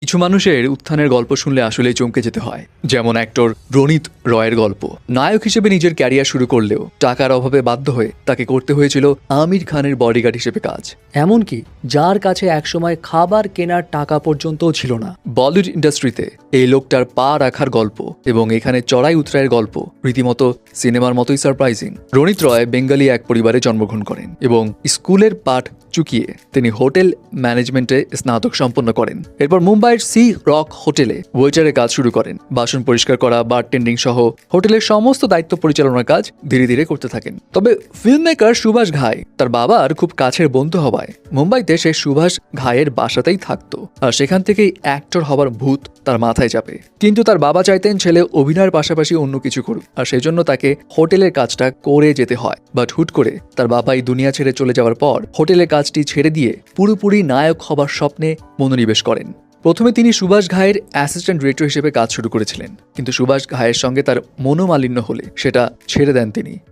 কিছু মানুষের উত্থানের গল্প শুনলে আসলেই চমকে যেতে হয়। যেমন অ্যাক্টর রণিত রয়ের গল্প। নায়ক হিসেবে নিজের ক্যারিয়ার শুরু করলেও টাকার অভাবে বাধ্য হয়ে তাকে করতে হয়েছিল আমির খানের বডিগার্ড হিসেবে কাজ। এমনকি যার কাছে একসময় খাবার কেনার টাকা পর্যন্তও ছিল না। বলিউড ইন্ডাস্ট্রিতে এই লোকটার পা রাখার গল্প এবং এখানে চড়াই উতরায়ের গল্প রীতিমতো সিনেমার মতোই সারপ্রাইজিং। রণিত রয় বেঙ্গলি এক পরিবারে জন্মগ্রহণ করেন এবং স্কুলের পাঠ চুকিয়ে তিনি হোটেল ম্যানেজমেন্টে স্নাতক সম্পন্ন করেন। এরপর মুম্বাইয়ের সি রক হোটেলে ওয়েটারের কাজ শুরু করেন। বাসন পরিষ্কার করা, বারটেন্ডিং সহ হোটেলের সমস্ত দায়িত্ব পরিচালনার কাজ ধীরে ধীরে করতে থাকেন। তবে ফিল্ম মেকার সুভাষ ঘাই তার বাবার খুব কাছের বন্ধু হওয়ায় মুম্বাইতে সে সুভাষ ঘাইয়ের বাসাতেই থাকতো, আর সেখান থেকেই অ্যাক্টর হবার ভূত তার মাথায় চাপে। কিন্তু তার বাবা চাইতেন ছেলে অভিনয়ের পাশাপাশি অন্য কিছু করুক, আর সেই জন্য তাকে হোটেলের কাজটা করে যেতে হয়। বাট হুট করে তার বাবা এই দুনিয়া ছেড়ে চলে যাওয়ার পর হোটেলের কাজটি ছেড়ে দিয়ে পুরোপুরি নায়ক হবার স্বপ্নে মনোনিবেশ করেন। প্রথমে তিনি সুভাষ ঘাইয়ের অ্যাসিস্ট্যান্ট ডিরেক্টর হিসেবে কাজ শুরু করেছিলেন, কিন্তু সুভাষ ঘাইয়ের সঙ্গে তার মনোমালিন্য হলে সেটা ছেড়ে দেন তিনি।